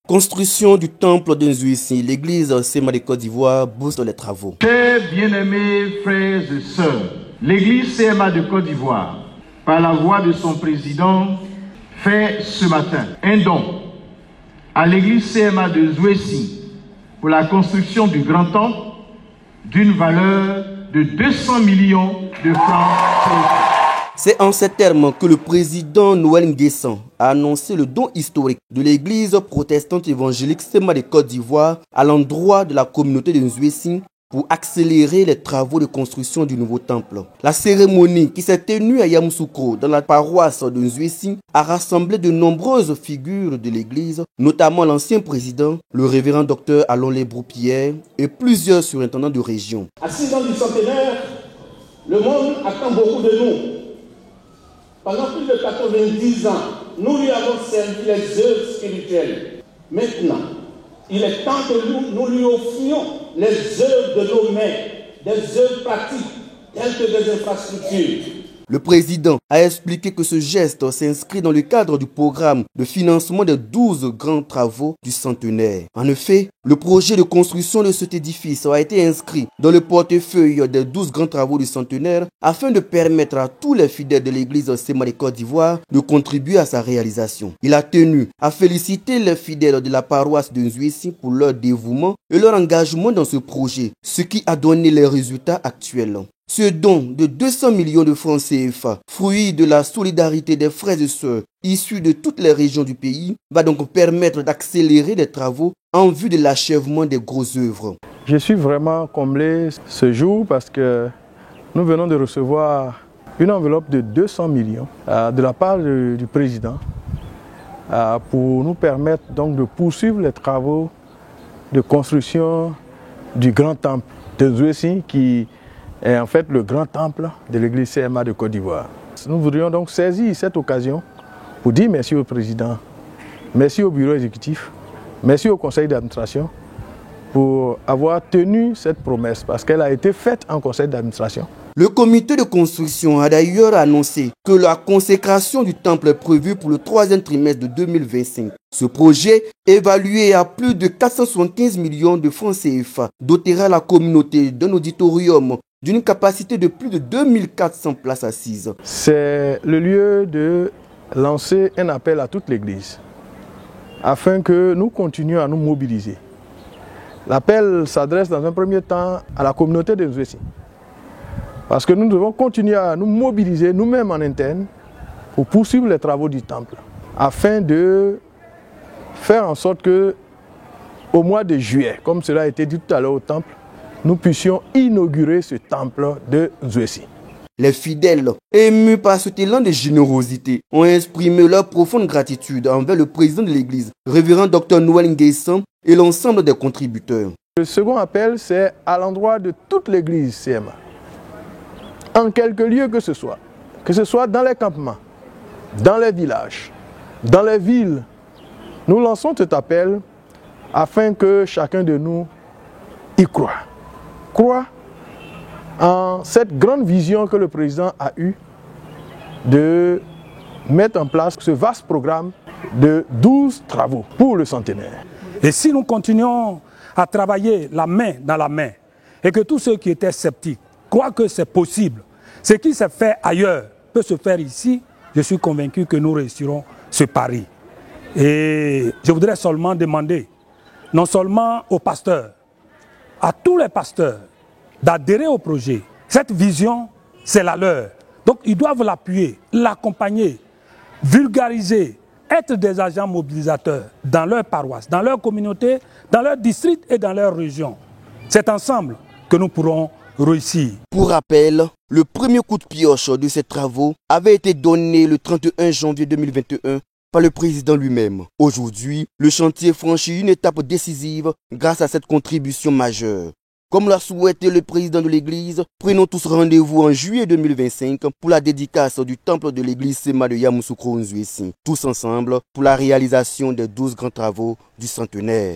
Construction du temple de Nzouissi, l'église Sema de Côte d'Ivoire booste les travaux. Chers bien-aimés frères et sœurs, l'église Sema de Côte d'Ivoire, par la voix de son président, fait ce matin un don à l'église Sema de Nzouissi pour la construction du grand temple d'une valeur de 200 millions de francs CFA. C'est en ces termes que le président Noël Nguessan a annoncé le don historique de l'église protestante évangélique Sema de Côte d'Ivoire à l'endroit de la communauté de Nzouissi pour accélérer les travaux de construction du nouveau temple. La cérémonie qui s'est tenue à Yamoussoukro dans la paroisse de Nzouissi a rassemblé de nombreuses figures de l'église, notamment l'ancien président, le révérend docteur Alon Lébrou-Pierre et plusieurs surintendants de région. À 6 ans du centenaire, le monde attend beaucoup de nous. Pendant plus de 90 ans, nous lui avons servi les œuvres spirituelles. Maintenant, il est temps que nous lui offrions les œuvres de nos mains, des œuvres pratiques, telles que des infrastructures. Le président a expliqué que ce geste s'inscrit dans le cadre du programme de financement des 12 grands travaux du centenaire. En effet, le projet de construction de cet édifice a été inscrit dans le portefeuille des 12 grands travaux du centenaire afin de permettre à tous les fidèles de l'église Sema de Côte d'Ivoire de contribuer à sa réalisation. Il a tenu à féliciter les fidèles de la paroisse de Nzouissi pour leur dévouement et leur engagement dans ce projet, ce qui a donné les résultats actuels. Ce don de 200 millions de francs CFA, fruit de la solidarité des frères et sœurs issus de toutes les régions du pays, va donc permettre d'accélérer les travaux en vue de l'achèvement des grosses œuvres. Je suis vraiment comblé ce jour parce que nous venons de recevoir une enveloppe de 200 millions de la part du président pour nous permettre donc de poursuivre les travaux de construction du grand temple de Nzouissi qui est en fait le grand temple de l'église Sema de Côte d'Ivoire. Nous voudrions donc saisir cette occasion pour dire merci au président, merci au bureau exécutif, merci au conseil d'administration pour avoir tenu cette promesse parce qu'elle a été faite en conseil d'administration. Le comité de construction a d'ailleurs annoncé que la consécration du temple est prévue pour le 3e trimestre de 2025. Ce projet, évalué à plus de 475 millions de francs CFA, dotera la communauté d'un auditorium d'une capacité de plus de 2400 places assises. C'est le lieu de lancer un appel à toute l'Église afin que nous continuions à nous mobiliser. L'appel s'adresse dans un premier temps à la communauté de Nzouissi parce que nous devons continuer à nous mobiliser nous-mêmes en interne pour poursuivre les travaux du temple afin de faire en sorte que au mois de juillet, comme cela a été dit tout à l'heure au temple, nous puissions inaugurer ce temple de Nzouissi. Les fidèles, émus par cet élan de générosité, ont exprimé leur profonde gratitude envers le président de l'église, révérend Dr Noël Nguessan, et l'ensemble des contributeurs. Le second appel, c'est à l'endroit de toute l'église Sema, en quelque lieu que ce soit dans les campements, dans les villages, dans les villes. Nous lançons cet appel afin que chacun de nous y croit en cette grande vision que le président a eue de mettre en place ce vaste programme de 12 travaux pour le centenaire. Et si nous continuons à travailler la main dans la main et que tous ceux qui étaient sceptiques croient que c'est possible, ce qui s'est fait ailleurs peut se faire ici, je suis convaincu que nous réussirons ce pari. Et je voudrais seulement demander, non seulement aux pasteurs, à tous les pasteurs, d'adhérer au projet. Cette vision, c'est la leur. Donc ils doivent l'appuyer, l'accompagner, vulgariser, être des agents mobilisateurs dans leur paroisse, dans leur communauté, dans leur district et dans leur région. C'est ensemble que nous pourrons réussir. Pour rappel, le premier coup de pioche de ces travaux avait été donné le 31 janvier 2021 par le président lui-même. Aujourd'hui, le chantier franchit une étape décisive grâce à cette contribution majeure. Comme l'a souhaité le président de l'église, prenons tous rendez-vous en juillet 2025 pour la dédicace du temple de l'église Sema de Yamoussoukro Nzouissi. Tous ensemble pour la réalisation des 12 grands travaux du centenaire.